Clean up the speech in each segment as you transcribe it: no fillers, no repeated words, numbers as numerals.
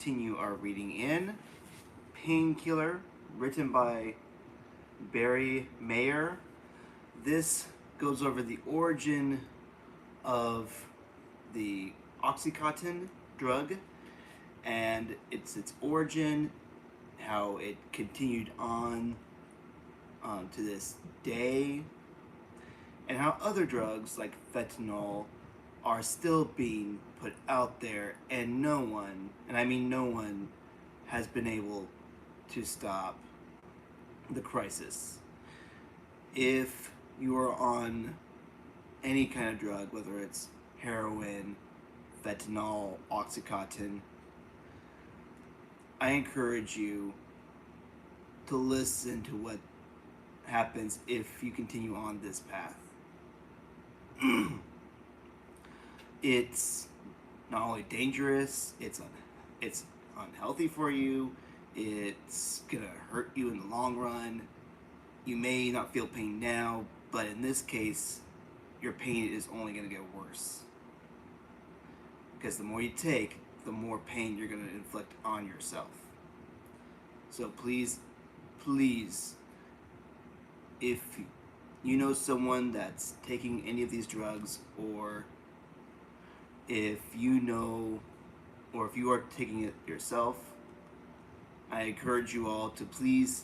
continue our reading in Painkiller, written by Barry Meier. This goes over the origin of the Oxycontin drug and its origin, how it continued on to this day, and how other drugs like fentanyl are still being put out there, and no one, and I mean no one, has been able to stop the crisis. If you are on any kind of drug, whether it's heroin, fentanyl, oxycontin, I encourage you to listen to what happens if you continue on this path. It's not only dangerous, it's unhealthy for you. It's gonna hurt you in the long run. You may not feel pain now, but in this case, your pain is only gonna get worse. Because the more you take, the more pain you're gonna inflict on yourself. So please, if you know someone that's taking any of these drugs, or if you know, or if you are taking it yourself, I encourage you all to please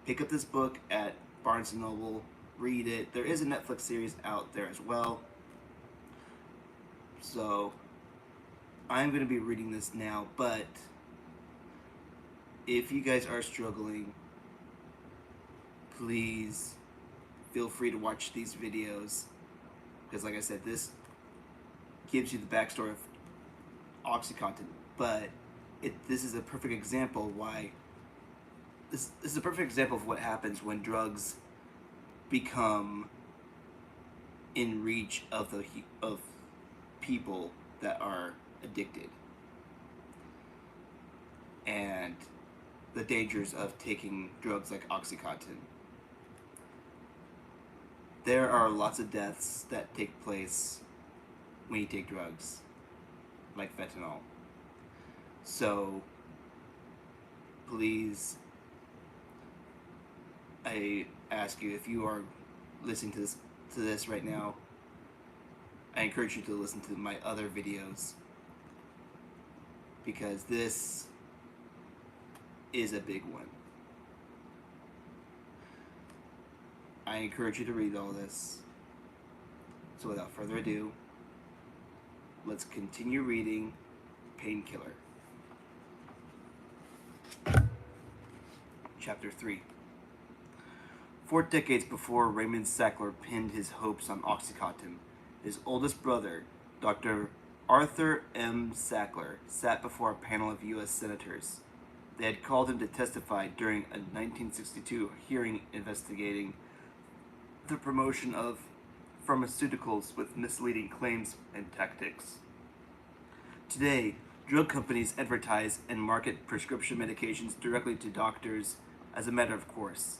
pick up this book at Barnes & Noble, read it. There is a Netflix series out there as well. So I'm going to be reading this now, but if you guys are struggling, please feel free to watch these videos, because like I said, this gives you the backstory of Oxycontin, but this is a perfect example why this is a perfect example of what happens when drugs become in reach of people that are addicted, and the dangers of taking drugs like Oxycontin. There are lots of deaths that take place when you take drugs like fentanyl. So please, I ask you, if you are listening to this right now, I encourage you to listen to my other videos, because this is a big one. I encourage you to read all this. So without further ado, let's continue reading Painkiller. Chapter 3. 4 decades before Raymond Sackler pinned his hopes on Oxycontin, his oldest brother, Dr. Arthur M. Sackler, sat before a panel of U.S. senators. They had called him to testify during a 1962 hearing investigating the promotion of pharmaceuticals with misleading claims and tactics. Today, drug companies advertise and market prescription medications directly to doctors as a matter of course.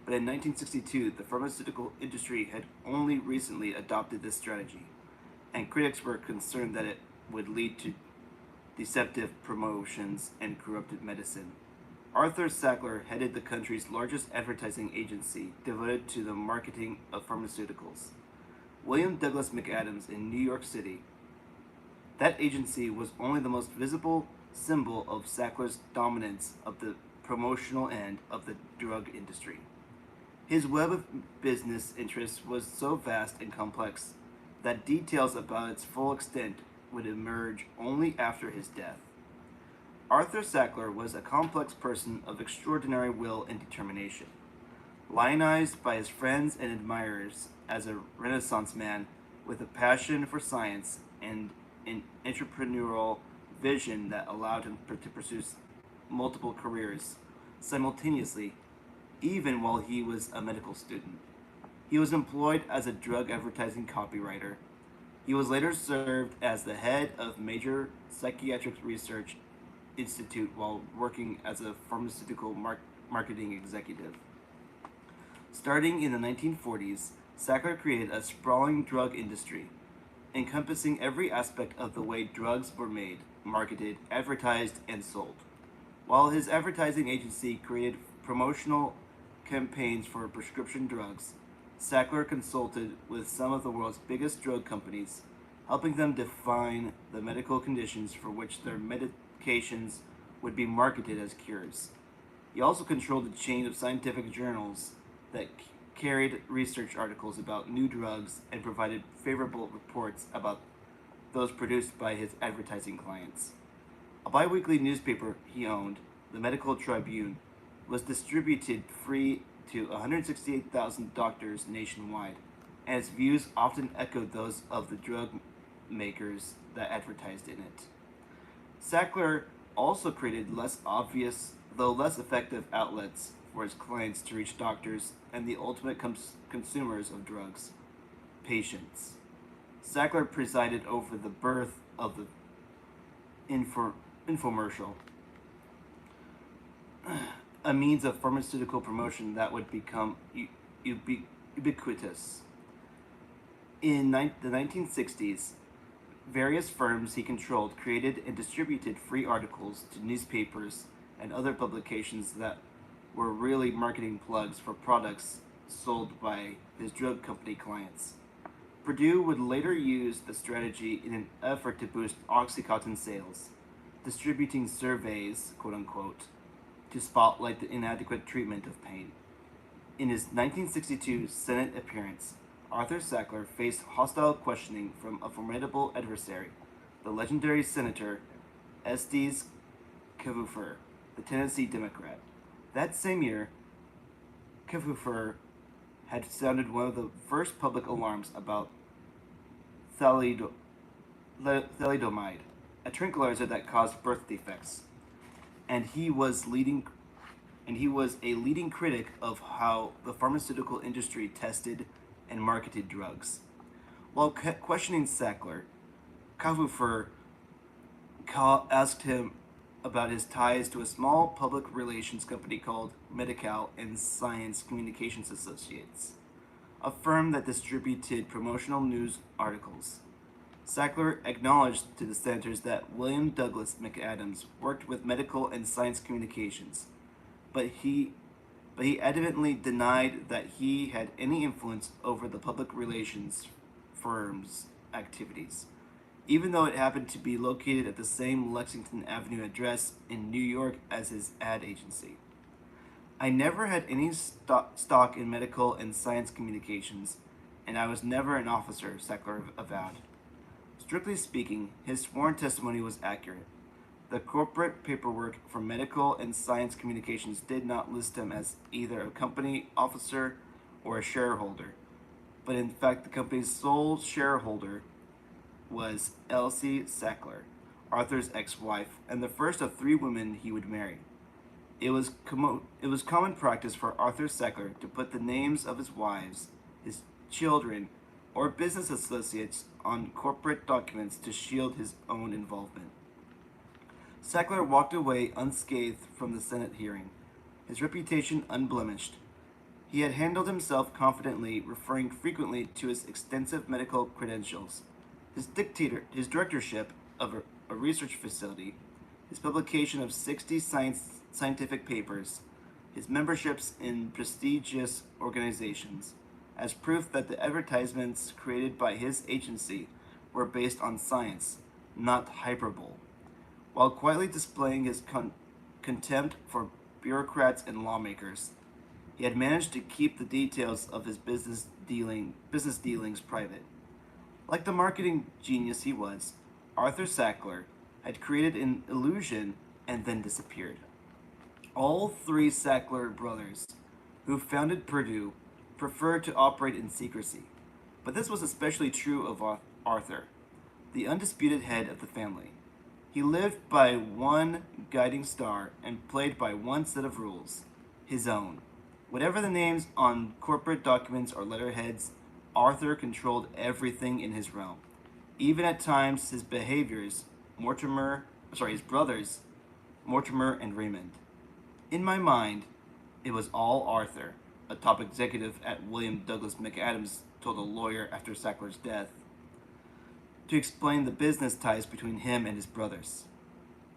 But in 1962, the pharmaceutical industry had only recently adopted this strategy, and critics were concerned that it would lead to deceptive promotions and corrupted medicine. Arthur Sackler headed the country's largest advertising agency devoted to the marketing of pharmaceuticals, William Douglas McAdams, in New York City. That agency was only the most visible symbol of Sackler's dominance of the promotional end of the drug industry. His web of business interests was so vast and complex that details about its full extent would emerge only after his death. Arthur Sackler was a complex person of extraordinary will and determination. Lionized by his friends and admirers as a Renaissance man with a passion for science and an entrepreneurial vision that allowed him to pursue multiple careers simultaneously, even while he was a medical student. He was employed as a drug advertising copywriter. He was later served as the head of major psychiatric research institute while working as a pharmaceutical marketing executive. Starting in the 1940s, Sackler created a sprawling drug industry. encompassing every aspect of the way drugs were made, marketed, advertised, and sold. While his advertising agency created promotional campaigns for prescription drugs, Sackler consulted with some of the world's biggest drug companies, helping them define the medical conditions for which their medications would be marketed as cures. He also controlled the chain of scientific journals that carried research articles about new drugs and provided favorable reports about those produced by his advertising clients. A biweekly newspaper he owned, the Medical Tribune, was distributed free to 168,000 doctors nationwide, and its views often echoed those of the drug makers that advertised in it. Sackler also created less obvious, though less effective, outlets for his clients to reach doctors and the ultimate consumers of drugs, patients. Sackler presided over the birth of the infomercial, a means of pharmaceutical promotion that would become ubiquitous. In the 1960s, various firms he controlled created and distributed free articles to newspapers and other publications that were really marketing plugs for products sold by his drug company clients. Purdue would later use the strategy in an effort to boost Oxycontin sales, distributing surveys, quote unquote, to spotlight the inadequate treatment of pain. In his 1962 Senate appearance, Arthur Sackler faced hostile questioning from a formidable adversary, the legendary Senator Estes Kefauver, the Tennessee Democrat. That same year, Kefauver had sounded one of the first public alarms about thalidomide, a tranquilizer that caused birth defects, and he was a leading critic of how the pharmaceutical industry tested and marketed drugs. While questioning Sackler, Kefauver asked him about his ties to a small public relations company called Medical and Science Communications Associates, a firm that distributed promotional news articles. Sackler acknowledged to the senators that William Douglas McAdams worked with Medical and Science Communications, but he adamantly denied that he had any influence over the public relations firm's activities, even though it happened to be located at the same Lexington Avenue address in New York as his ad agency. I never had any stock in medical and science communications, and I was never an officer, Sackler avowed. Strictly speaking, his sworn testimony was accurate. The corporate paperwork for medical and science communications did not list him as either a company officer or a shareholder, but in fact the company's sole shareholder was Elsie Sackler, Arthur's ex-wife, and the first of 3 women he would marry. It was common practice for Arthur Sackler to put the names of his wives, his children, or business associates on corporate documents to shield his own involvement. Sackler walked away unscathed from the Senate hearing, his reputation unblemished. He had handled himself confidently, referring frequently to his extensive medical credentials, his directorship of a research facility, his publication of 60 scientific papers, his memberships in prestigious organizations, as proof that the advertisements created by his agency were based on science, not hyperbole. While quietly displaying his contempt for bureaucrats and lawmakers, he had managed to keep the details of his business dealings private. Like the marketing genius he was, Arthur Sackler had created an illusion and then disappeared. All 3 Sackler brothers, who founded Purdue, preferred to operate in secrecy, but this was especially true of Arthur, the undisputed head of the family. He lived by one guiding star and played by one set of rules, his own. Whatever the names on corporate documents or letterheads, Arthur controlled everything in his realm. Even at times his behaviors, his brothers, Mortimer and Raymond. In my mind, it was all Arthur, a top executive at William Douglas McAdams told a lawyer after Sackler's death. to explain the business ties between him and his brothers.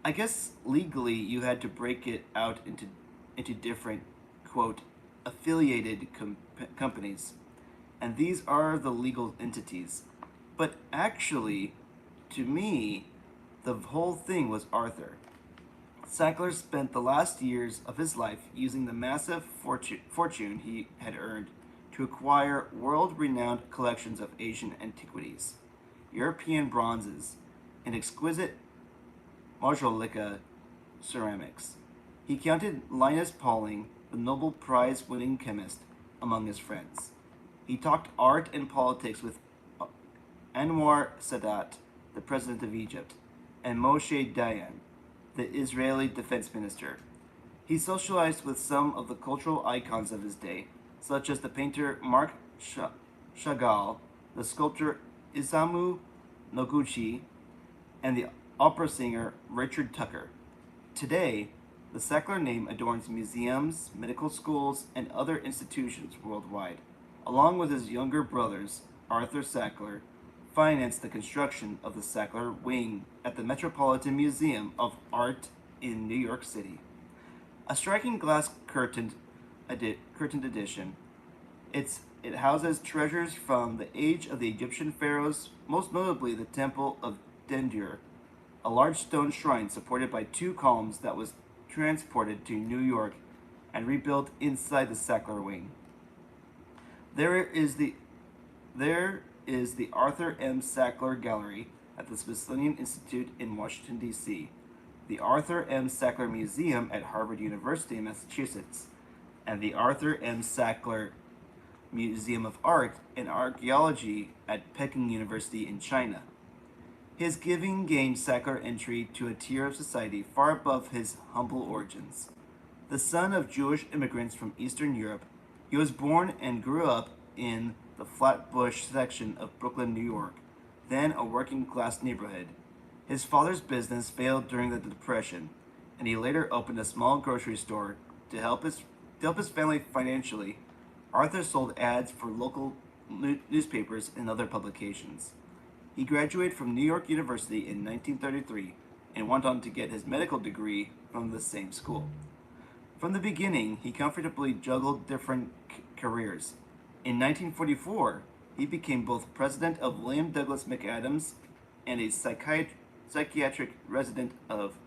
I guess legally you had to break it out into different, quote, affiliated companies, and these are the legal entities. But actually, to me, the whole thing was Arthur. Sackler spent the last years of his life using the massive fortune he had earned to acquire world renowned collections of Asian antiquities, European bronzes, and exquisite Majolica ceramics. He counted Linus Pauling, the Nobel Prize winning chemist, among his friends. He talked art and politics with Anwar Sadat, the president of Egypt, and Moshe Dayan, the Israeli defense minister. He socialized with some of the cultural icons of his day, such as the painter Marc Chagall, the sculptor Isamu Noguchi, and the opera singer Richard Tucker. Today, the Sackler name adorns museums, medical schools, and other institutions worldwide. Along with his younger brothers, Arthur Sackler financed the construction of the Sackler Wing at the Metropolitan Museum of Art in New York City. A striking glass curtained edition, it houses treasures from the age of the Egyptian pharaohs, most notably the Temple of Dendur, a large stone shrine supported by two columns that was transported to New York and rebuilt inside the Sackler Wing. There is the Arthur M. Sackler Gallery at the Smithsonian Institute in Washington, D.C., the Arthur M. Sackler Museum at Harvard University, Massachusetts, and the Arthur M. Sackler Museum of Art and Archaeology at Peking University in China. His giving gained Sackler entry to a tier of society far above his humble origins. The son of Jewish immigrants from Eastern Europe, he was born and grew up in the Flatbush section of Brooklyn, New York, then a working class neighborhood. His father's business failed during the Depression, and he later opened a small grocery store to help his family financially. Arthur sold ads for local newspapers and other publications. He graduated from New York University in 1933 and went on to get his medical degree from the same school. From the beginning, he comfortably juggled different careers. In 1944, he became both president of William Douglas McAdams and a psychiatric resident of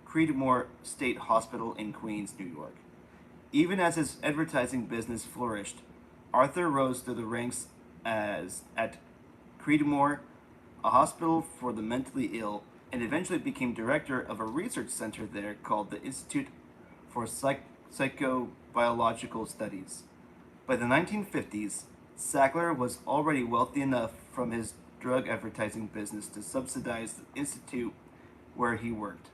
Creedmoor State Hospital in Queens, New York. Even as his advertising business flourished, Arthur rose through the ranks at Creedmoor, a hospital for the mentally ill, and eventually became director of a research center there called the Institute for Psychobiological Studies. By the 1950s, Sackler was already wealthy enough from his drug advertising business to subsidize the institute where he worked.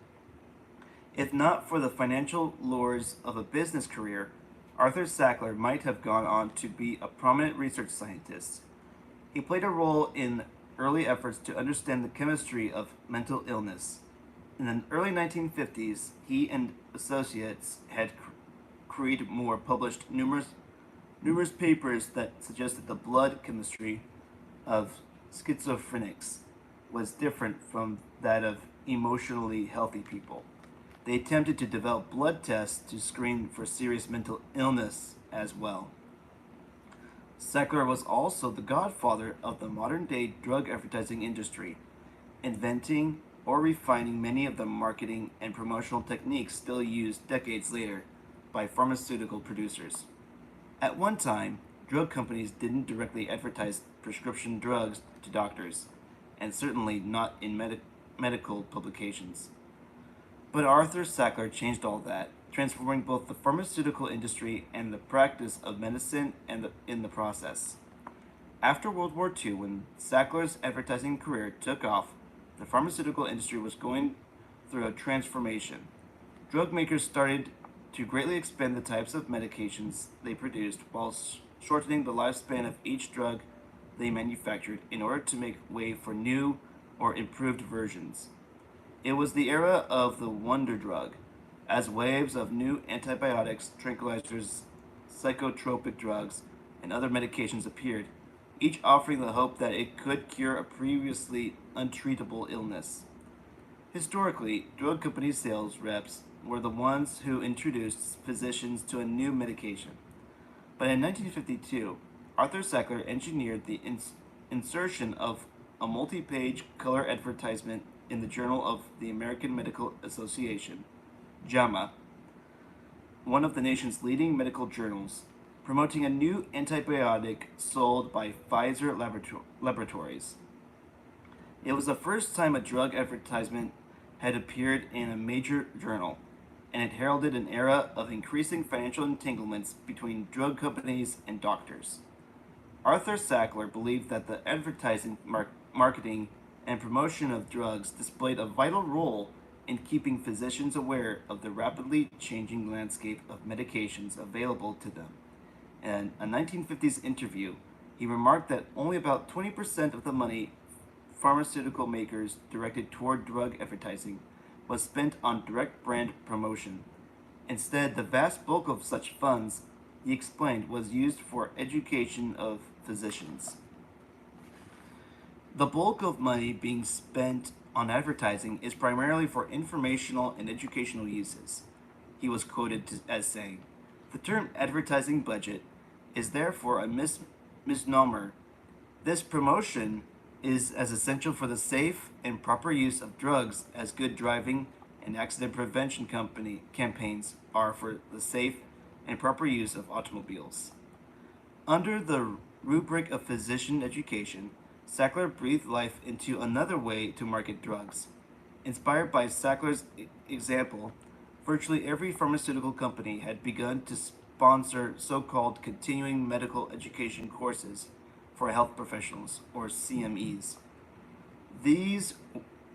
If not for the financial lures of a business career, Arthur Sackler might have gone on to be a prominent research scientist. He played a role in early efforts to understand the chemistry of mental illness. In the early 1950s, he and associates had Creedmoor published numerous papers that suggested the blood chemistry of schizophrenics was different from that of emotionally healthy people. They attempted to develop blood tests to screen for serious mental illness as well. Sackler was also the godfather of the modern-day drug advertising industry, inventing or refining many of the marketing and promotional techniques still used decades later by pharmaceutical producers. At one time, drug companies didn't directly advertise prescription drugs to doctors, and certainly not in medical publications. But Arthur Sackler changed all that, transforming both the pharmaceutical industry and the practice of medicine in the process. After World War II, when Sackler's advertising career took off, the pharmaceutical industry was going through a transformation. Drug makers started to greatly expand the types of medications they produced while shortening the lifespan of each drug they manufactured in order to make way for new or improved versions. It was the era of the wonder drug, as waves of new antibiotics, tranquilizers, psychotropic drugs, and other medications appeared, each offering the hope that it could cure a previously untreatable illness. Historically, drug company sales reps were the ones who introduced physicians to a new medication. But in 1952, Arthur Sackler engineered the insertion of a multi page color advertisement in the Journal of the American Medical Association, JAMA, one of the nation's leading medical journals, promoting a new antibiotic sold by Pfizer Laboratories. It was the first time a drug advertisement had appeared in a major journal, and it heralded an era of increasing financial entanglements between drug companies and doctors. Arthur Sackler believed that the advertising, marketing, and promotion of drugs displayed a vital role in keeping physicians aware of the rapidly changing landscape of medications available to them. In a 1950s interview, he remarked that only about 20% of the money pharmaceutical makers directed toward drug advertising was spent on direct brand promotion. Instead, the vast bulk of such funds, he explained, was used for education of physicians. The bulk of money being spent on advertising is primarily for informational and educational uses, he was quoted as saying. The term advertising budget is therefore a misnomer. This promotion is as essential for the safe and proper use of drugs as good driving and accident prevention campaigns are for the safe and proper use of automobiles. Under the rubric of physician education, Sackler breathed life into another way to market drugs. Inspired by Sackler's example, virtually every pharmaceutical company had begun to sponsor so-called continuing medical education courses for health professionals, or CMEs. These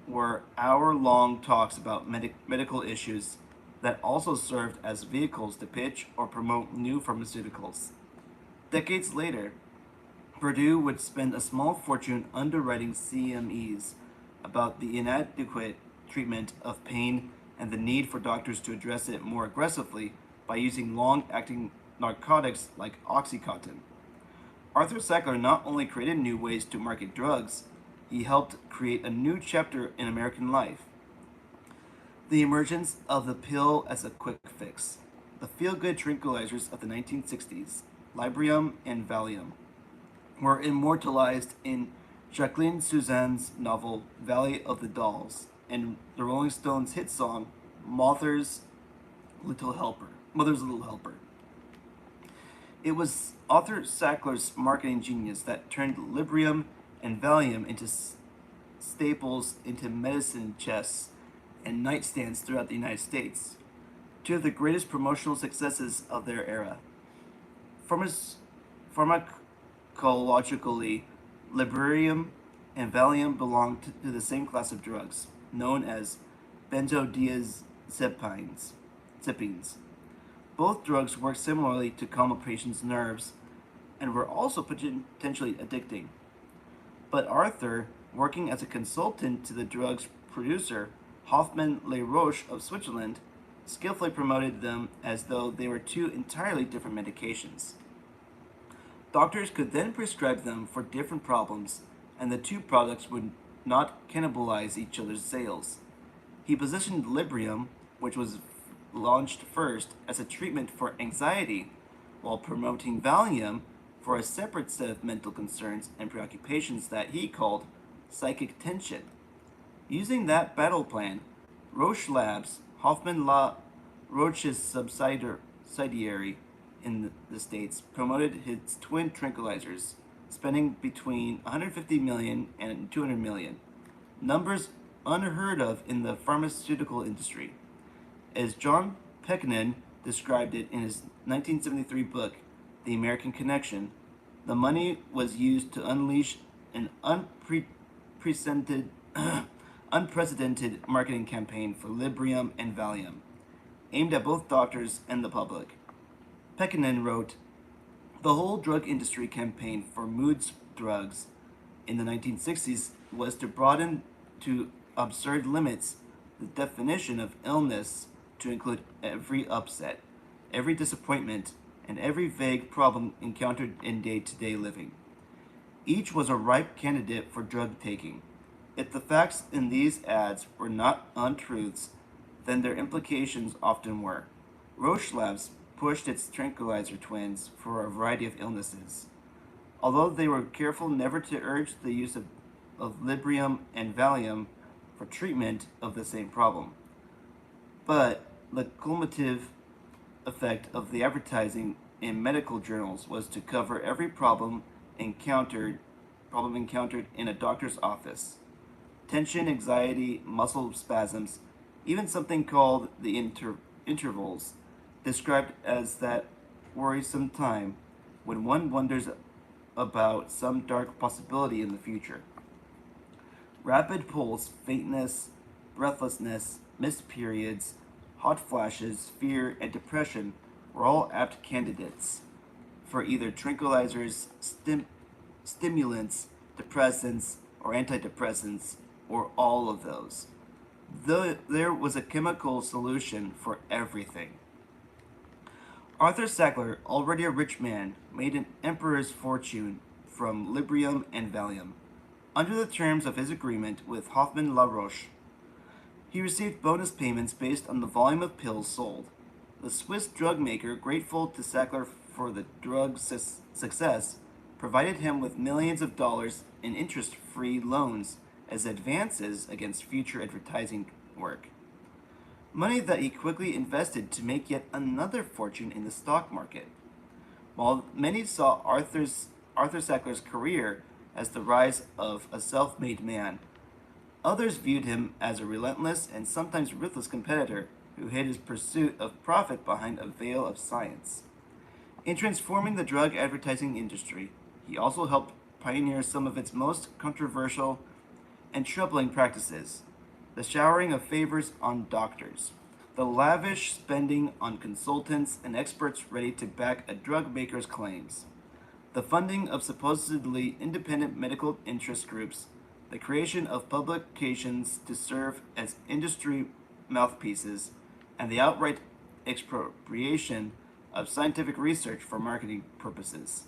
were hour-long talks about medical issues that also served as vehicles to pitch or promote new pharmaceuticals. Decades later, Purdue would spend a small fortune underwriting CMEs about the inadequate treatment of pain and the need for doctors to address it more aggressively by using long-acting narcotics like Oxycontin. Arthur Sackler not only created new ways to market drugs, he helped create a new chapter in American life. The emergence of the pill as a quick fix. The feel-good tranquilizers of the 1960s, Librium and Valium, were immortalized in Jacqueline Suzanne's novel Valley of the Dolls and the Rolling Stones' hit song Mother's Little Helper. It was Arthur Sackler's marketing genius that turned Librium and Valium into staples into medicine chests and nightstands throughout the United States, two of the greatest promotional successes of their era. Pharmacologically, Librium and Valium belong to the same class of drugs, known as benzodiazepines. Both drugs work similarly to calm a patient's nerves and were also potentially addicting. But Arthur, working as a consultant to the drug's producer, Hoffmann Le Roche of Switzerland, skillfully promoted them as though they were two entirely different medications. Doctors could then prescribe them for different problems, and the two products would not cannibalize each other's sales. He positioned Librium, which was launched first, as a treatment for anxiety, while promoting Valium for a separate set of mental concerns and preoccupations that he called psychic tension. Using that battle plan, Roche Labs, Hoffmann La Roche's subsidiary in the States, promoted its twin tranquilizers, spending between $150 million and $200 million, numbers unheard of in the pharmaceutical industry. As John Peckinpah described it in his 1973 book, The American Connection, the money was used to unleash an unprecedented marketing campaign for Librium and Valium, aimed at both doctors and the public. Peckinpah wrote, "The whole drug industry campaign for mood drugs in the 1960s was to broaden to absurd limits the definition of illness to include every upset, every disappointment, and every vague problem encountered in day-to-day living. Each was a ripe candidate for drug taking. If the facts in these ads were not untruths, then their implications often were. Roche Labs pushed its tranquilizer twins for a variety of illnesses, although they were careful never to urge the use of Librium and Valium for treatment of the same problem. But the cumulative effect of the advertising in medical journals was to cover every encountered in a doctor's office. Tension, anxiety, muscle spasms, even something called the intervals, described as that worrisome time when one wonders about some dark possibility in the future. Rapid pulse, faintness, breathlessness, missed periods, hot flashes, fear, and depression were all apt candidates for either tranquilizers, stimulants, depressants, or antidepressants, or all of those. There was a chemical solution for everything. Arthur Sackler, already a rich man, made an emperor's fortune from Librium and Valium. Under the terms of his agreement with Hoffmann La Roche, he received bonus payments based on the volume of pills sold. The Swiss drug maker, grateful to Sackler for the drug's success, provided him with millions of dollars in interest-free loans as advances against future advertising work. Money that he quickly invested to make yet another fortune in the stock market. While many saw Arthur Sackler's career as the rise of a self-made man, others viewed him as a relentless and sometimes ruthless competitor who hid his pursuit of profit behind a veil of science. In transforming the drug advertising industry, he also helped pioneer some of its most controversial and troubling practices: the showering of favors on doctors, the lavish spending on consultants and experts ready to back a drug maker's claims, the funding of supposedly independent medical interest groups, the creation of publications to serve as industry mouthpieces, and the outright expropriation of scientific research for marketing purposes.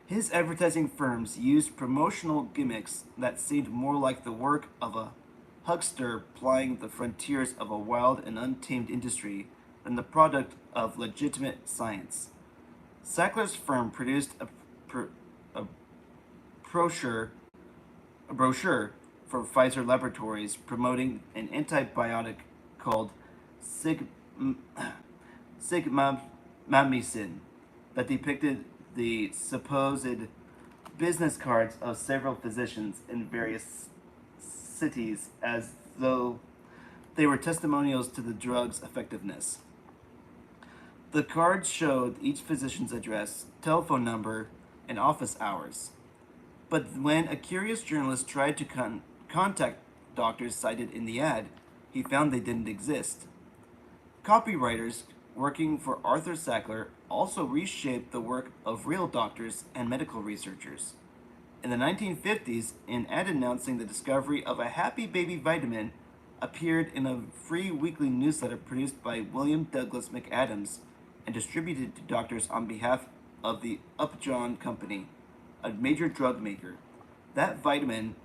His advertising firms used promotional gimmicks that seemed more like the work of a huckster plying the frontiers of a wild and untamed industry than the product of legitimate science. Sackler's firm produced a brochure, a brochure for Pfizer Laboratories promoting an antibiotic called sigmamicin that depicted the supposed business cards of several physicians in various cities as though they were testimonials to the drug's effectiveness. The cards showed each physician's address, telephone number, and office hours. But when a curious journalist tried to contact doctors cited in the ad, he found they didn't exist. Copywriters working for Arthur Sackler also reshaped the work of real doctors and medical researchers. In the 1950s, an ad announcing the discovery of a happy baby vitamin appeared in a free weekly newsletter produced by William Douglas McAdams and distributed to doctors on behalf of the Upjohn Company, a major drug maker. That vitamin,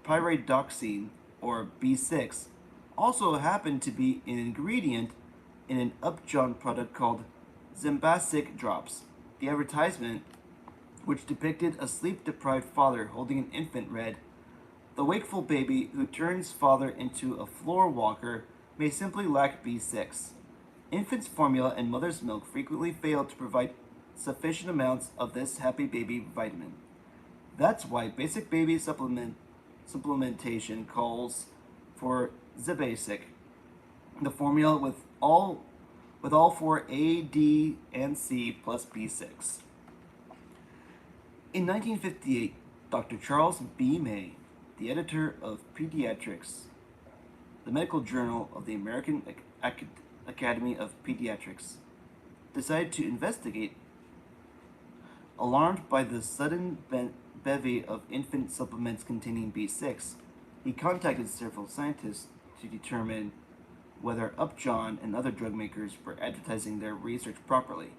pyridoxine, or B6, also happened to be an ingredient in an Upjohn product called Zambasic Drops. The advertisement, which depicted a sleep-deprived father holding an infant, read, "The wakeful baby who turns father into a floor walker may simply lack B6. Infant's formula and mother's milk frequently fail to provide sufficient amounts of this happy baby vitamin. That's why basic baby supplementation calls for Zbasic, the formula with all four A, D, and C plus B6. In 1958, Dr. Charles B. May, the editor of Pediatrics, the medical journal of the American Academy of Pediatrics, decided to investigate. Alarmed by the sudden bevy of infant supplements containing B6, he contacted several scientists to determine whether Upjohn and other drug makers were advertising their research properly.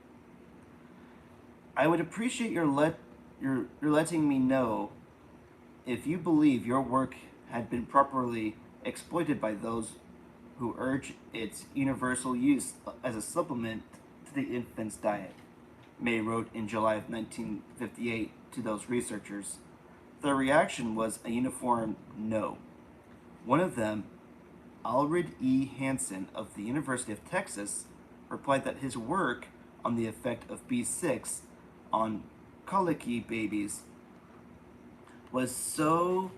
"I would appreciate your You're letting me know if you believe your work had been properly exploited by those who urge its universal use as a supplement to the infant's diet. May wrote in July of 1958 to those researchers. Their reaction was a uniform no. One of them, Alred E. Hansen of the University of Texas, replied that his work on the effect of B6 on colicky babies was so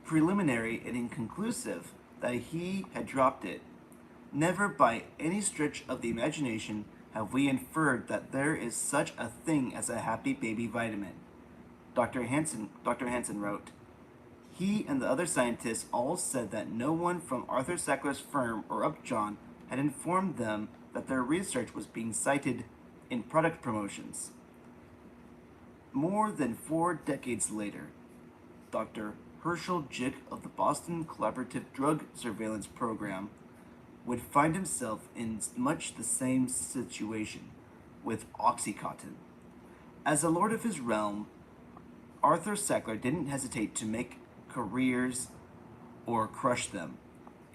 preliminary and inconclusive that he had dropped it. Never by any stretch of the imagination have we inferred that there is such a thing as a happy baby vitamin. Dr. Hansen wrote. He and the other scientists all said that no one from Arthur Sackler's firm or Upjohn had informed them that their research was being cited in product promotions. More than 4 decades later, Dr. Herschel Jick of the Boston Collaborative Drug Surveillance Program would find himself in much the same situation with Oxycontin. As a lord of his realm, Arthur Sackler didn't hesitate to make careers or crush them,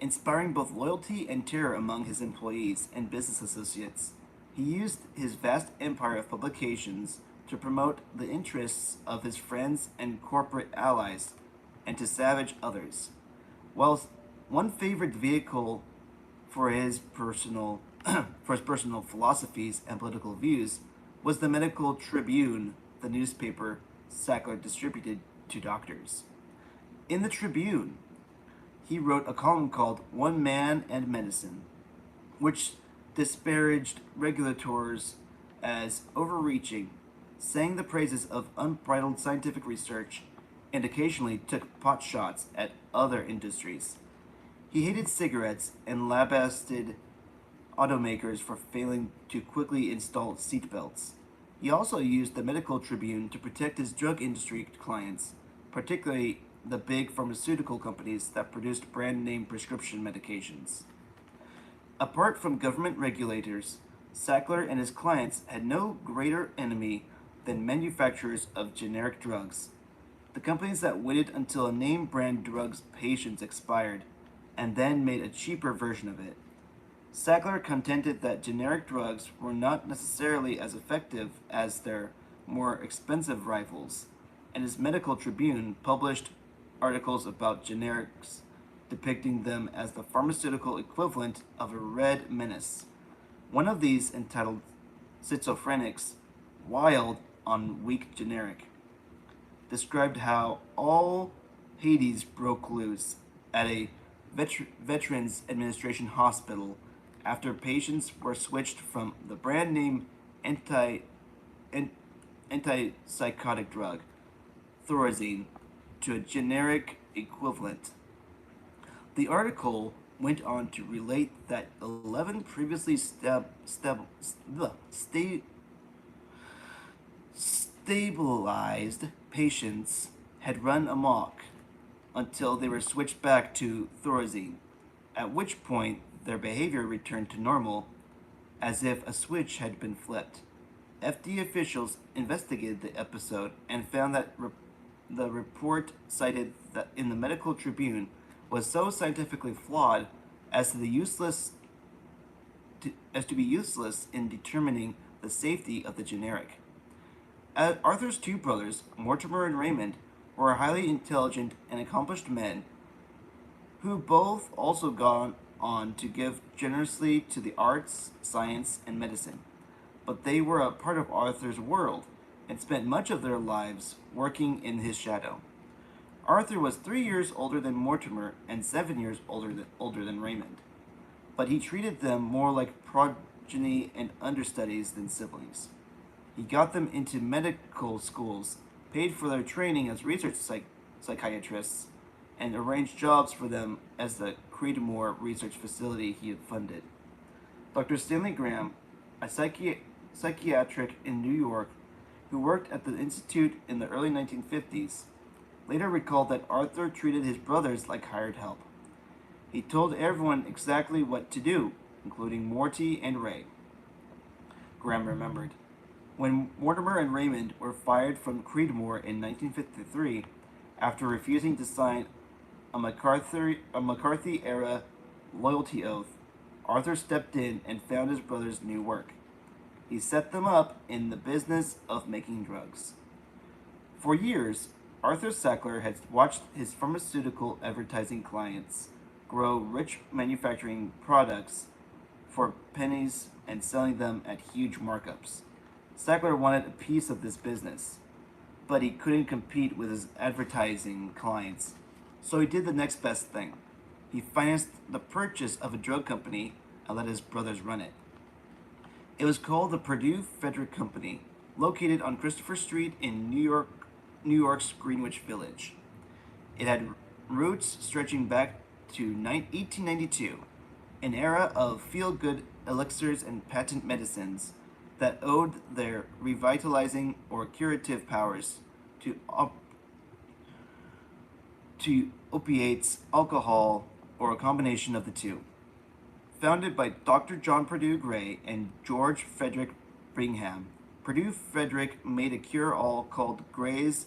inspiring both loyalty and terror among his employees and business associates. He used his vast empire of publications to promote the interests of his friends and corporate allies and to savage others. While one favorite vehicle for his personal philosophies and political views was the Medical Tribune, the newspaper Sackler distributed to doctors. In the Tribune, he wrote a column called One Man and Medicine, which disparaged regulators as overreaching, sang the praises of unbridled scientific research, and occasionally took pot shots at other industries. He hated cigarettes and lambasted automakers for failing to quickly install seatbelts. He also used the Medical Tribune to protect his drug industry clients, particularly the big pharmaceutical companies that produced brand name prescription medications. Apart from government regulators, Sackler and his clients had no greater enemy than manufacturers of generic drugs, the companies that waited until a name brand drug's patients expired and then made a cheaper version of it. Sackler contended that generic drugs were not necessarily as effective as their more expensive rivals, and his Medical Tribune published articles about generics depicting them as the pharmaceutical equivalent of a red menace. One of these, entitled Schizophrenics, Wild on Weak Generic, described how all Hades broke loose at a Veterans Administration hospital after patients were switched from the brand name antipsychotic drug, Thorazine, to a generic equivalent. The article went on to relate that 11 previously stabilized patients had run amok until they were switched back to Thorazine, at which point their behavior returned to normal, as if a switch had been flipped. FDA officials investigated the episode and found that the report cited that in the Medical Tribune was so scientifically flawed as to be useless in determining the safety of the generic. Arthur's two brothers, Mortimer and Raymond, were highly intelligent and accomplished men who both also gone on to give generously to the arts, science, and medicine. But they were a part of Arthur's world and spent much of their lives working in his shadow. Arthur was 3 years older than Mortimer and 7 years older than Raymond, but he treated them more like progeny and understudies than siblings. He got them into medical schools, paid for their training as research psychiatrists, and arranged jobs for them as the Creedmoor research facility he had funded. Dr. Stanley Graham, a psychiatric in New York who worked at the Institute in the early 1950s, later recalled that Arthur treated his brothers like hired help. He told everyone exactly what to do, including Morty and Ray. Graham remembered. When Mortimer and Raymond were fired from Creedmoor in 1953 after refusing to sign a McCarthy era loyalty oath, Arthur stepped in and found his brothers new work. He set them up in the business of making drugs. For years, Arthur Sackler had watched his pharmaceutical advertising clients grow rich manufacturing products for pennies and selling them at huge markups. Sackler wanted a piece of this business, but he couldn't compete with his advertising clients, so he did the next best thing. He financed the purchase of a drug company and let his brothers run it. It was called the Purdue Frederick Company, located on Christopher Street in New York's Greenwich Village. It had roots stretching back to 1892, an era of feel-good elixirs and patent medicines that owed their revitalizing or curative powers to opiates, alcohol, or a combination of the two. Founded by Dr. John Purdue Gray and George Frederick Brigham, Purdue Frederick made a cure-all called Gray's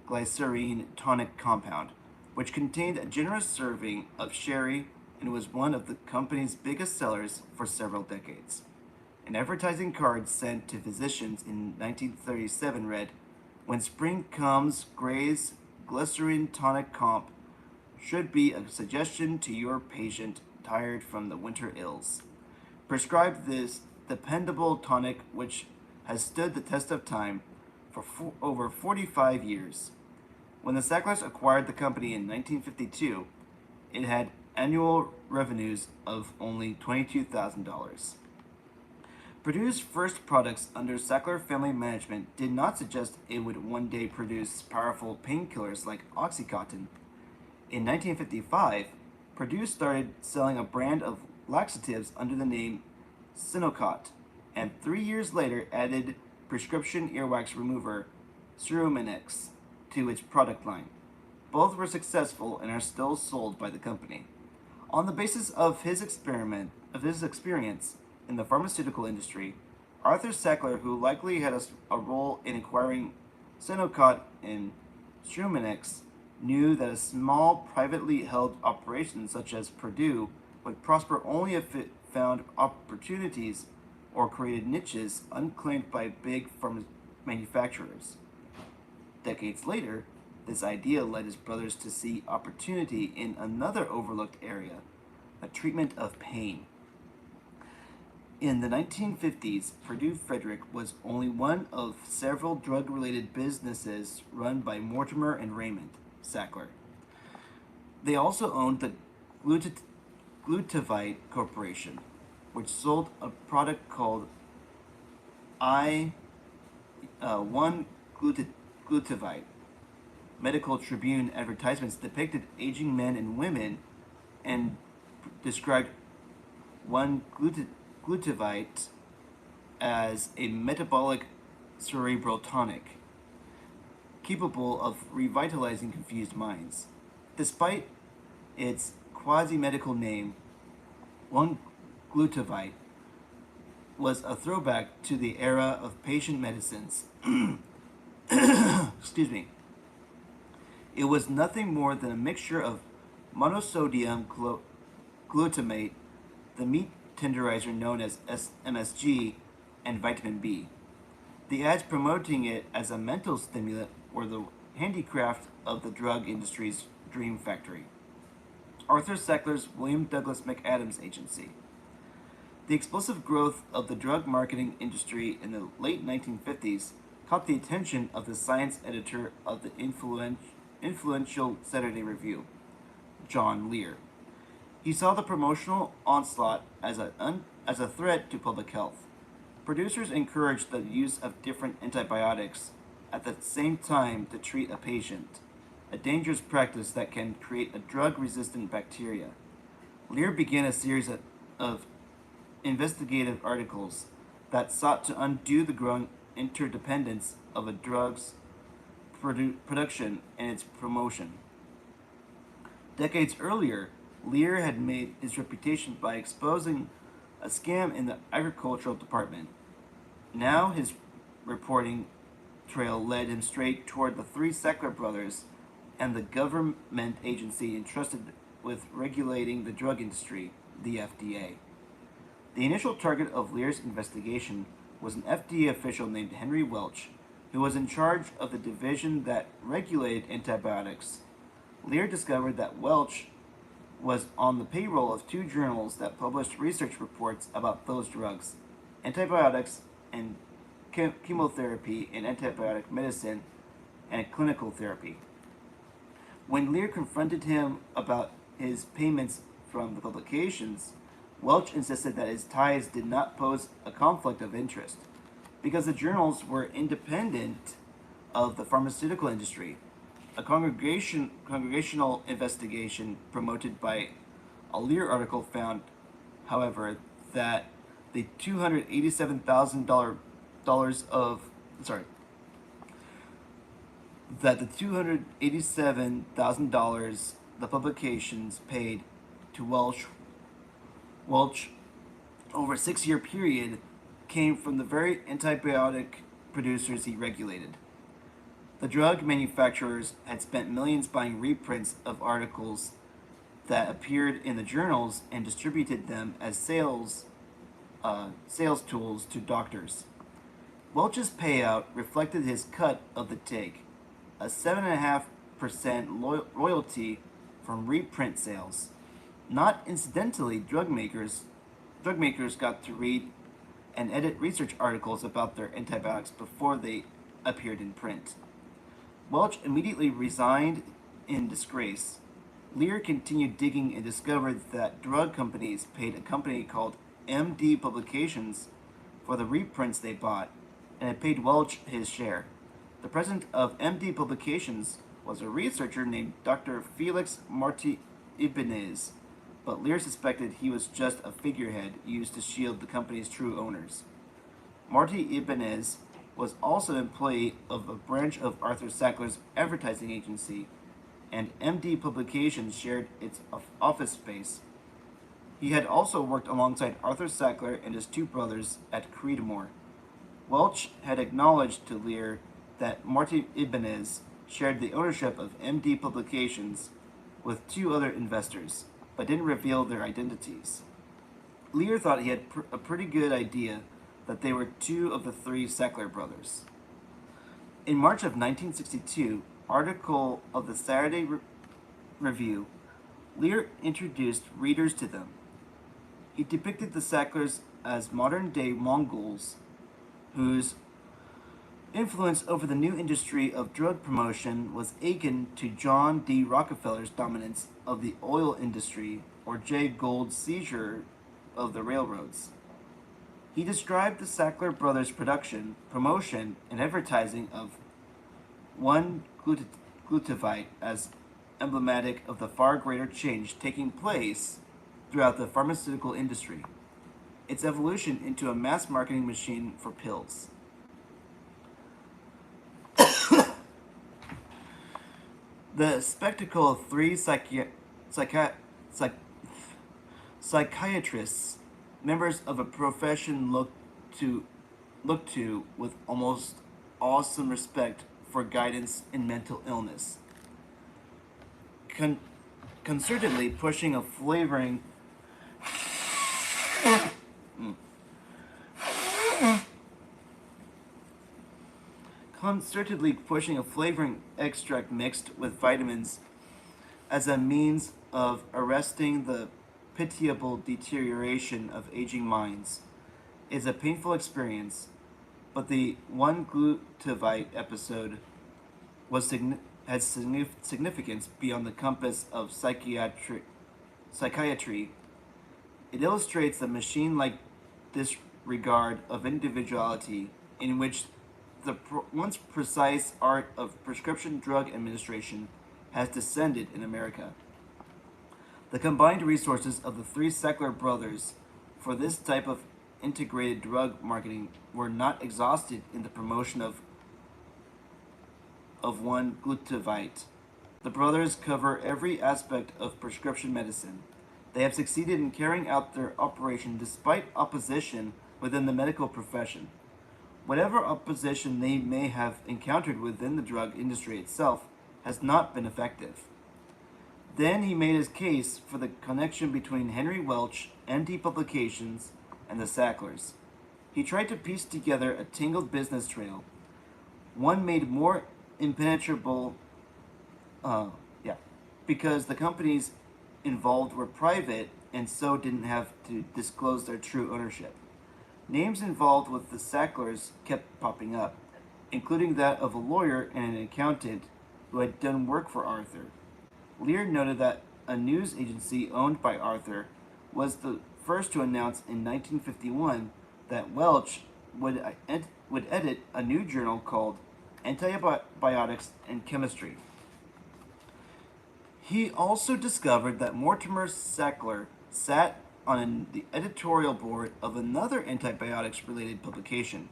Glycerine Tonic Compound, which contained a generous serving of sherry and was one of the company's biggest sellers for several decades. An advertising card sent to physicians in 1937 read, "When spring comes, Gray's Glycerine Tonic Comp should be a suggestion to your patient tired from the winter ills. Prescribe this dependable tonic which has stood the test of time for over 45 years." When the Sacklers acquired the company in 1952, it had annual revenues of only $22,000. Purdue's first products under Sackler family management did not suggest it would one day produce powerful painkillers like Oxycontin. In 1955, Purdue started selling a brand of laxatives under the name Sinocot, and 3 years later added prescription earwax remover Cerumenex to its product line. Both were successful and are still sold by the company. On the basis of his experience in the pharmaceutical industry, Arthur Sackler, who likely had a role in acquiring Sinocot and Cerumenex, knew that a small, privately held operation such as Purdue would prosper only if it found opportunities or created niches unclaimed by big manufacturers. Decades later, this idea led his brothers to see opportunity in another overlooked area, a treatment of pain. In the 1950s, Purdue Frederick was only one of several drug-related businesses run by Mortimer and Raymond Sackler. They also owned the Glutavite Corporation, which sold a product called I-1-glutavite. Medical Tribune advertisements depicted aging men and women and described 1-glutavite as a metabolic cerebral tonic capable of revitalizing confused minds. Despite its quasi-medical name, 1-glutavite was a throwback to the era of patient medicines. Excuse me. It was nothing more than a mixture of monosodium glutamate, the meat tenderizer known as MSG, and vitamin B. The ads promoting it as a mental stimulant were the handicraft of the drug industry's dream factory, Arthur Sackler's William Douglas McAdams Agency. The explosive growth of the drug marketing industry in the late 1950s caught the attention of the science editor of the influential Saturday Review, John Lear. He saw the promotional onslaught as a threat to public health. Producers encouraged the use of different antibiotics at the same time to treat a patient, a dangerous practice that can create a drug-resistant bacteria. Lear began a series of investigative articles that sought to undo the growing interdependence of a drug's production and its promotion. Decades earlier, Lear had made his reputation by exposing a scam in the agricultural department. Now his reporting trail led him straight toward the three Sackler brothers and the government agency entrusted with regulating the drug industry, the FDA. The initial target of Lear's investigation was an FDA official named Henry Welch, who was in charge of the division that regulated antibiotics. Lear discovered that Welch was on the payroll of two journals that published research reports about those drugs, antibiotics and chemotherapy in antibiotic medicine and clinical therapy. When Lear confronted him about his payments from the publications, Welch insisted that his ties did not pose a conflict of interest because the journals were independent of the pharmaceutical industry. A congregational investigation promoted by a Lear article found, however, that the $287,000 of sorry that the $287,000 the publications paid to Welch over a 6-year period came from the very antibiotic producers he regulated. The drug manufacturers had spent millions buying reprints of articles that appeared in the journals and distributed them as sales tools to doctors. Welch's payout reflected his cut of the take, a 7.5% royalty from reprint sales. Not incidentally, drug makers got to read and edit research articles about their antibiotics before they appeared in print. Welch immediately resigned in disgrace. Lear continued digging and discovered that drug companies paid a company called MD Publications for the reprints they bought, and it paid Welch his share. The president of MD Publications was a researcher named Dr. Felix Marti Ibanez, but Lear suspected he was just a figurehead used to shield the company's true owners. Marti Ibanez was also an employee of a branch of Arthur Sackler's advertising agency, and MD Publications shared its office space. He had also worked alongside Arthur Sackler and his two brothers at Creedmoor. Welch had acknowledged to Lear that Marti Ibanez shared the ownership of MD Publications with two other investors, but didn't reveal their identities. Lear thought he had a pretty good idea that they were two of the three Sackler brothers. In March of 1962, article of the Saturday Review, Lear introduced readers to them. He depicted the Sacklers as modern-day Mongols whose influence over the new industry of drug promotion was akin to John D. Rockefeller's dominance of the oil industry or Jay Gould's seizure of the railroads. He described the Sackler brothers' production, promotion, and advertising of 1-glutathione as emblematic of the far greater change taking place throughout the pharmaceutical industry, its evolution into a mass marketing machine for pills. The spectacle of three psychiatrists, members of a profession looked to with almost awesome respect for guidance in mental illness, concertedly pushing a flavoring extract mixed with vitamins as a means of arresting the pitiable deterioration of aging minds is a painful experience, but the 1-glutathione episode has significance beyond the compass of psychiatry. It illustrates the machine-like disregard of individuality in which the once precise art of prescription drug administration has descended in America. The combined resources of the three Sackler brothers for this type of integrated drug marketing were not exhausted in the promotion of 1-glutathione. The brothers cover every aspect of prescription medicine. They have succeeded in carrying out their operation despite opposition within the medical profession. Whatever opposition they may have encountered within the drug industry itself has not been effective. Then he made his case for the connection between Henry Welch, MD Publications, and the Sacklers. He tried to piece together a tangled business trail, one made more impenetrable, uh, yeah, because the companies involved were private and so didn't have to disclose their true ownership. Names involved with the Sacklers kept popping up, including that of a lawyer and an accountant who had done work for Arthur. Lear noted that a news agency owned by Arthur was the first to announce in 1951 that Welch would edit a new journal called Antibiotics and Chemistry. He also discovered that Mortimer Sackler sat on the editorial board of another antibiotics related publication,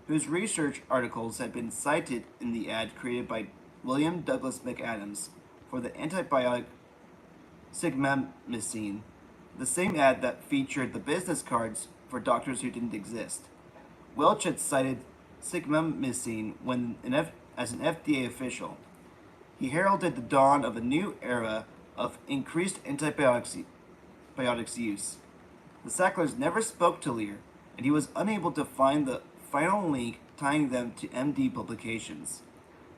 whose research articles had been cited in the ad created by William Douglas McAdams for the antibiotic sigmamycin, the same ad that featured the business cards for doctors who didn't exist. Welch had cited sigmamycin as an FDA official. He heralded the dawn of a new era of increased antibiotics use. The Sacklers never spoke to Lear, and he was unable to find the final link tying them to MD Publications.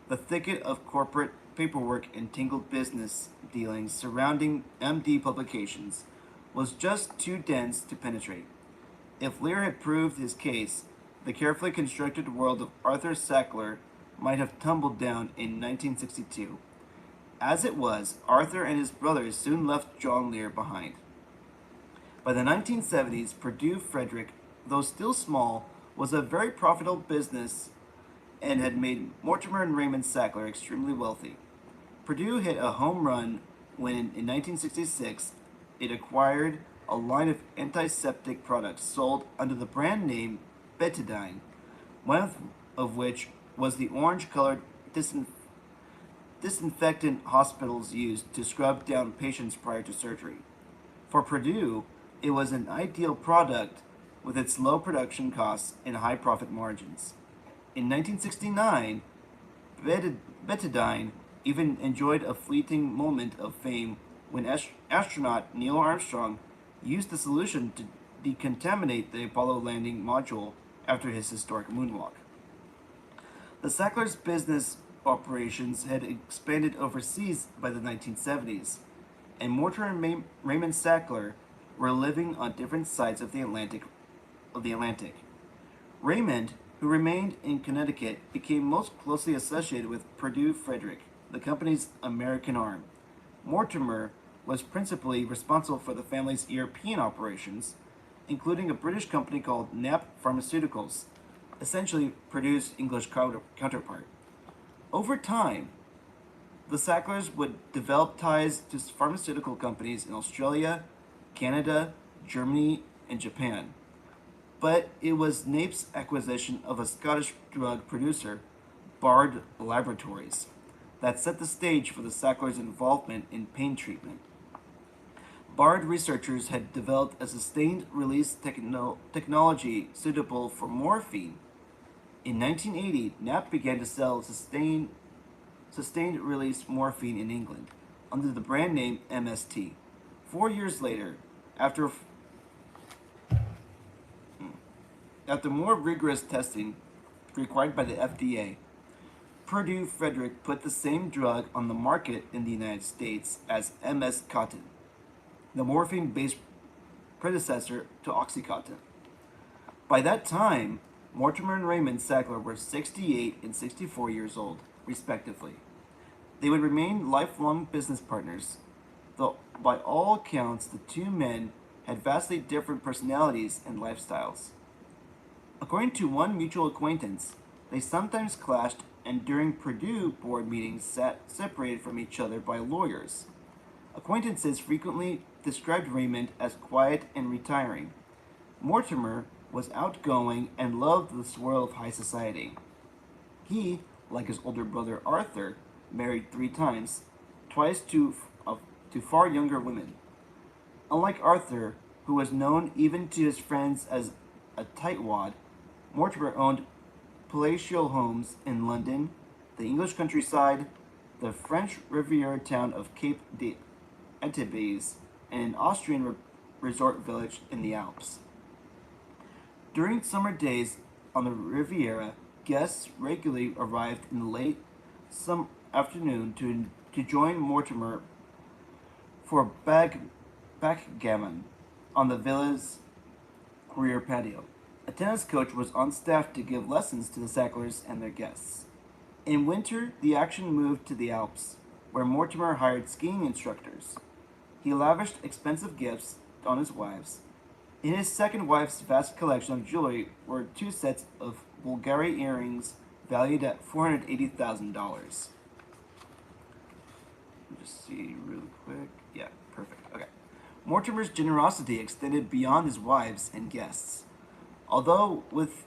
The thicket of corporate paperwork and tangled business dealings surrounding MD Publications was just too dense to penetrate. If Lear had proved his case, the carefully constructed world of Arthur Sackler might have tumbled down in 1962. As it was, Arthur and his brothers soon left John Lear behind. By the 1970s, Purdue Frederick, though still small, was a very profitable business and had made Mortimer and Raymond Sackler extremely wealthy. Purdue hit a home run when, in 1966, it acquired a line of antiseptic products sold under the brand name Betadine, one of which was the orange-colored disinfectant hospitals used to scrub down patients prior to surgery. For Purdue, it was an ideal product with its low production costs and high profit margins. In 1969, Betadine even enjoyed a fleeting moment of fame when astronaut Neil Armstrong used the solution to decontaminate the Apollo landing module after his historic moonwalk. The Sacklers' business operations had expanded overseas by the 1970s, and Mortimer and Raymond Sackler were living on different sides of the Atlantic. Raymond, who remained in Connecticut, became most closely associated with Purdue Frederick, the company's American arm. Mortimer was principally responsible for the family's European operations, including a British company called Knapp Pharmaceuticals, essentially Purdue's English counterpart. Over time, the Sacklers would develop ties to pharmaceutical companies in Australia, Canada, Germany, and Japan. But it was Knapp's acquisition of a Scottish drug producer, Bard Laboratories, that set the stage for the Sacklers' involvement in pain treatment. Bard researchers had developed a sustained-release technology suitable for morphine. In 1980, Knapp began to sell sustained-release morphine in England under the brand name MST. 4 years later, after more rigorous testing required by the FDA, Purdue Frederick put the same drug on the market in the United States as MS Cotton, the morphine-based predecessor to Oxycontin. By that time, Mortimer and Raymond Sackler were 68 and 64 years old, respectively. They would remain lifelong business partners, though by all accounts the two men had vastly different personalities and lifestyles. According to one mutual acquaintance, they sometimes clashed and during Purdue board meetings sat separated from each other by lawyers. Acquaintances frequently described Raymond as quiet and retiring. Mortimer was outgoing and loved the swirl of high society. He, like his older brother Arthur, married 3 times, twice to far younger women. Unlike Arthur, who was known even to his friends as a tightwad, Mortimer owned palatial homes in London, the English countryside, the French Riviera town of Cape d'Antibes, and an Austrian resort village in the Alps. During summer days on the Riviera, guests regularly arrived in the late some afternoon to join Mortimer for backgammon on the villa's rear patio. A tennis coach was on staff to give lessons to the Sacklers and their guests. In winter, the action moved to the Alps, where Mortimer hired skiing instructors. He lavished expensive gifts on his wives. In his second wife's vast collection of jewelry were two sets of Bulgari earrings valued at $480,000. Just see really quick. Yeah, perfect. Okay. Mortimer's generosity extended beyond his wives and guests. Although with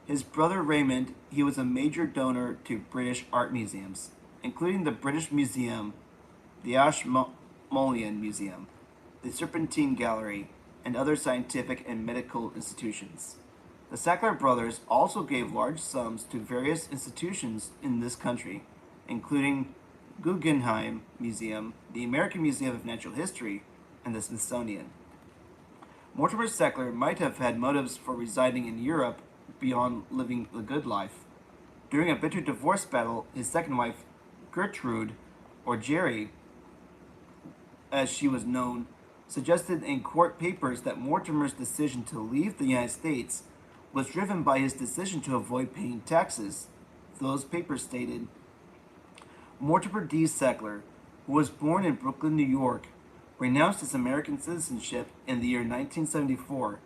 his brother Raymond, he was a major donor to British art museums, including the British Museum, the Ashmolean Museum, the Serpentine Gallery, and other scientific and medical institutions. The Sackler brothers also gave large sums to various institutions in this country, including Guggenheim Museum, the American Museum of Natural History, and the Smithsonian. Mortimer Sackler might have had motives for residing in Europe beyond living the good life. During a bitter divorce battle, his second wife, Gertrude, or Jerry, as she was known, suggested in court papers that Mortimer's decision to leave the United States was driven by his decision to avoid paying taxes. Those papers stated, Mortimer D. Sackler, who was born in Brooklyn, New York, renounced his American citizenship in the year 1974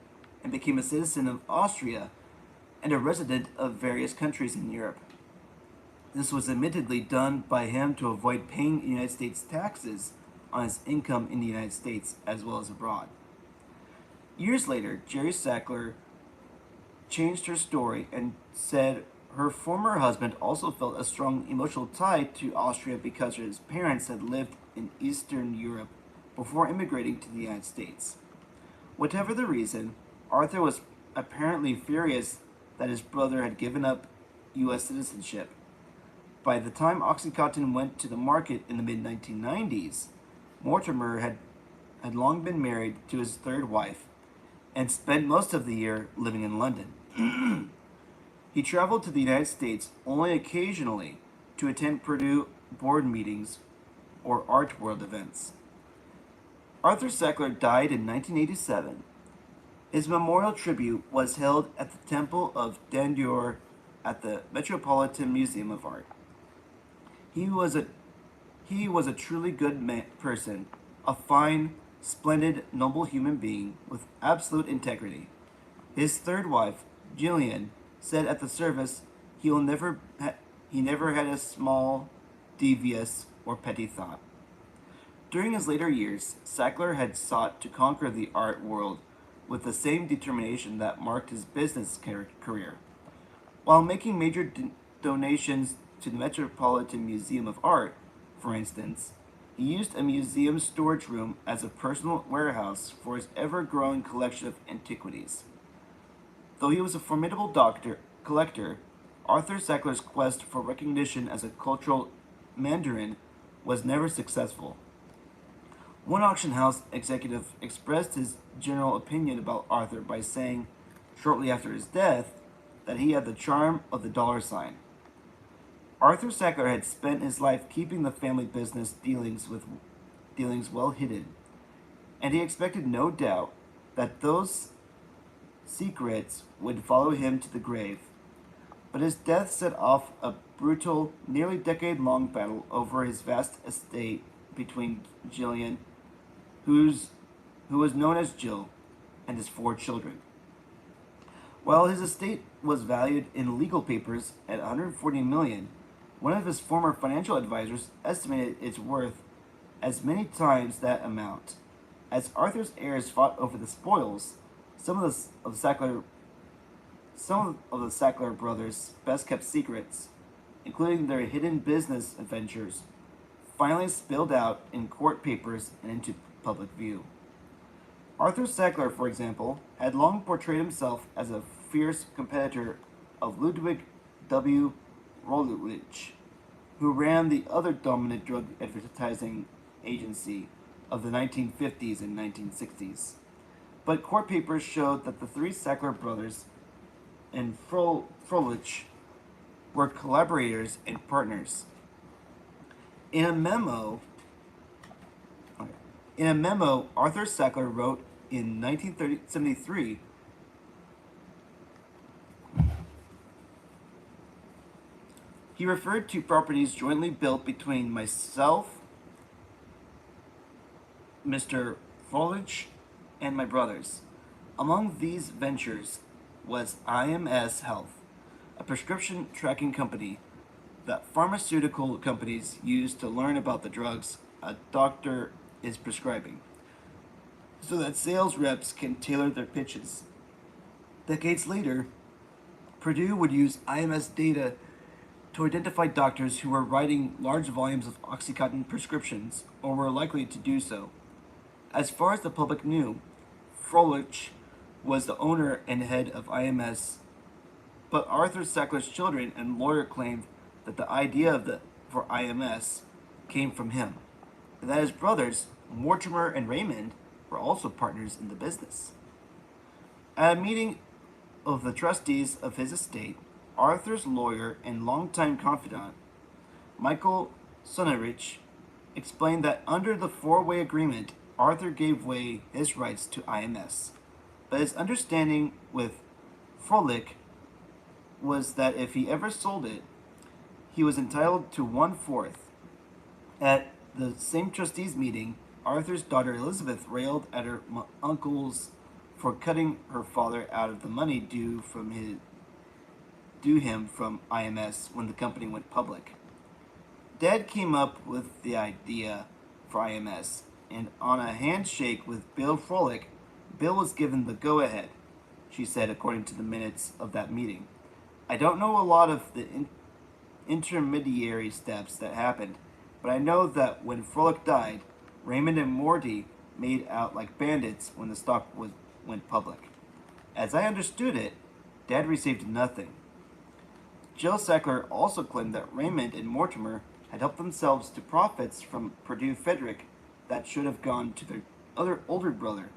and became a citizen of Austria and a resident of various countries in Europe. This was admittedly done by him to avoid paying United States taxes on his income in the United States as well as abroad. Years later, Jerry Sackler changed her story and said her former husband also felt a strong emotional tie to Austria because his parents had lived in Eastern Europe before immigrating to the United States. Whatever the reason, Arthur was apparently furious that his brother had given up U.S. citizenship. By the time OxyContin went to the market in the mid-1990s, Mortimer had long been married to his third wife and spent most of the year living in London. He traveled to the United States only occasionally to attend Purdue board meetings or art world events. Arthur Sackler died in 1987. His memorial tribute was held at the Temple of Dandure at the Metropolitan Museum of Art. He was a truly good person, a fine, splendid, noble human being with absolute integrity. His third wife, Jillian, said at the service he never had a small, devious, or petty thought. During his later years, Sackler had sought to conquer the art world with the same determination that marked his business career. While making major donations to the Metropolitan Museum of Art, for instance, he used a museum storage room as a personal warehouse for his ever-growing collection of antiquities. Though he was a formidable collector, Arthur Sackler's quest for recognition as a cultural mandarin was never successful. One auction house executive expressed his general opinion about Arthur by saying, shortly after his death, that he had the charm of the dollar sign. Arthur Sackler had spent his life keeping the family business dealings well hidden, and he expected no doubt that those secrets would follow him to the grave. But his death set off a brutal, nearly decade-long battle over his vast estate between Jillian, who was known as Jill, and his 4 children. While his estate was valued in legal papers at $140 million, one of his former financial advisors estimated its worth as many times that amount. As Arthur's heirs fought over the spoils, some of the Sackler brothers' best-kept secrets, including their hidden business ventures, finally spilled out in court papers and into public view. Arthur Sackler, for example, had long portrayed himself as a fierce competitor of Ludwig W. Rolovich, who ran the other dominant drug advertising agency of the 1950s and 1960s. But court papers showed that the three Sackler brothers and Froelich were collaborators and partners. In a memo, Arthur Sackler wrote in 1973. He referred to properties jointly built between myself, Mr. Froelich, and my brothers. Among these ventures was IMS Health, a prescription tracking company that pharmaceutical companies use to learn about the drugs a doctor is prescribing, so that sales reps can tailor their pitches. Decades later, Purdue would use IMS data to identify doctors who were writing large volumes of Oxycontin prescriptions or were likely to do so. As far as the public knew, Froelich was the owner and head of IMS, but Arthur Sackler's children and lawyer claimed that the idea for IMS came from him, and that his brothers, Mortimer and Raymond, were also partners in the business. At a meeting of the trustees of his estate, Arthur's lawyer and longtime confidant, Michael Sonnerich, explained that under the four-way agreement, Arthur gave away his rights to IMS, but his understanding with Froelich was that if he ever sold it, he was entitled to 1/4. At the same trustees meeting, Arthur's daughter Elizabeth railed at her uncles for cutting her father out of the money due him from IMS when the company went public. Dad came up with the idea for IMS, and on a handshake with Bill Froelich, Bill was given the go-ahead, she said according to the minutes of that meeting. I don't know a lot of the intermediary steps that happened, but I know that when Froelich died, Raymond and Morty made out like bandits when the stock went public. As I understood it, Dad received nothing. Jill Sackler also claimed that Raymond and Mortimer had helped themselves to profits from Purdue Frederick that should have gone to their other older brother.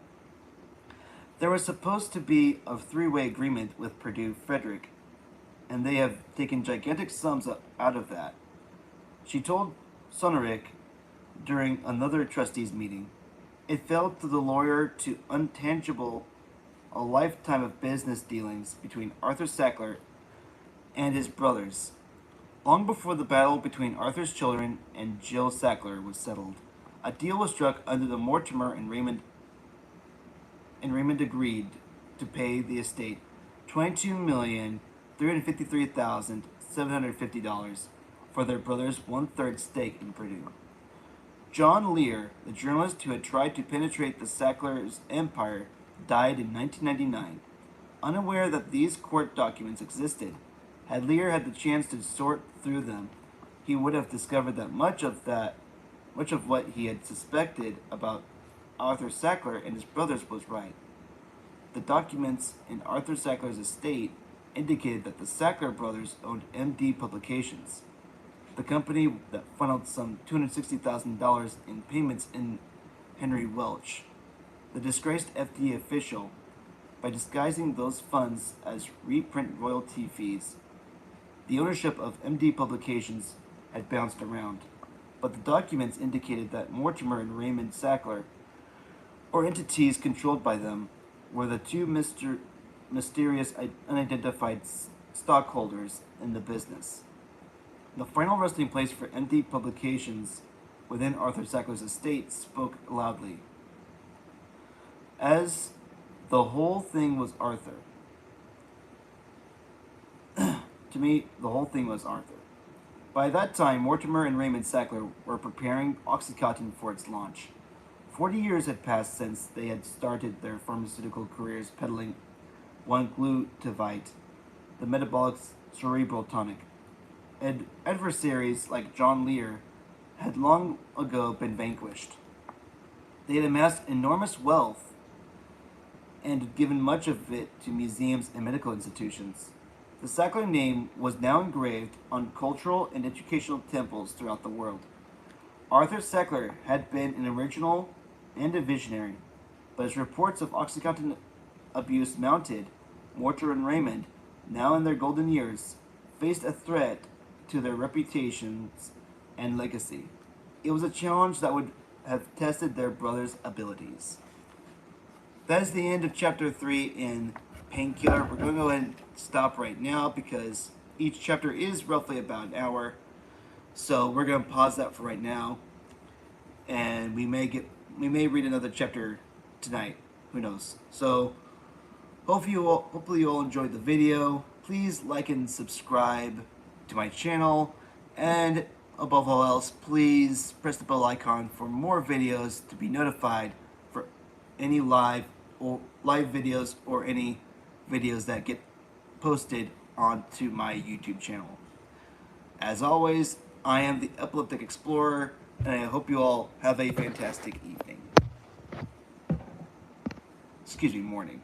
There was supposed to be a three-way agreement with Purdue Frederick, and they have taken gigantic sums out of that. She told Sonnerich during another trustees meeting, it fell to the lawyer to untangible a lifetime of business dealings between Arthur Sackler and his brothers. Long before the battle between Arthur's children and Jill Sackler was settled, a deal was struck under the Mortimer and Raymond agreed to pay the estate $22,353,750 for their brother's 1/3 stake in Purdue. John Lear, the journalist who had tried to penetrate the Sacklers' empire, died in 1999. Unaware that these court documents existed, had Lear had the chance to sort through them, he would have discovered that much of what he had suspected about Arthur Sackler and his brothers was right. The documents in Arthur Sackler's estate indicated that the Sackler brothers owned MD Publications, the company that funneled some $260,000 in payments in Henry Welch, the disgraced FDA official, by disguising those funds as reprint royalty fees. The ownership of MD Publications had bounced around, but the documents indicated that Mortimer and Raymond Sackler, or entities controlled by them, were the two mysterious unidentified stockholders in the business. The final resting place for MD Publications within Arthur Sackler's estate spoke loudly. As the whole thing was Arthur. To me, the whole thing was Arthur. By that time, Mortimer and Raymond Sackler were preparing Oxycontin for its launch. 40 years had passed since they had started their pharmaceutical careers peddling 1-Glutavite, the metabolic cerebral tonic. Adversaries like John Lear had long ago been vanquished. They had amassed enormous wealth and had given much of it to museums and medical institutions. The Sackler name was now engraved on cultural and educational temples throughout the world. Arthur Sackler had been an original and a visionary, but as reports of Oxycontin abuse mounted, Mortimer and Raymond, now in their golden years, faced a threat to their reputations and legacy. It was a challenge that would have tested their brothers' abilities. That is the end of chapter 3 in Painkiller. We're going to go ahead and stop right now because each chapter is roughly about an hour. So we're going to pause that for right now, and we may read another chapter tonight. Who knows? So hopefully you all enjoyed the video. Please like and subscribe to my channel, and above all else, please press the bell icon for more videos to be notified for any live videos or any videos that get posted onto my YouTube channel. As always, I am the Epileptic Explorer, and I hope you all have a fantastic evening. Excuse me, morning.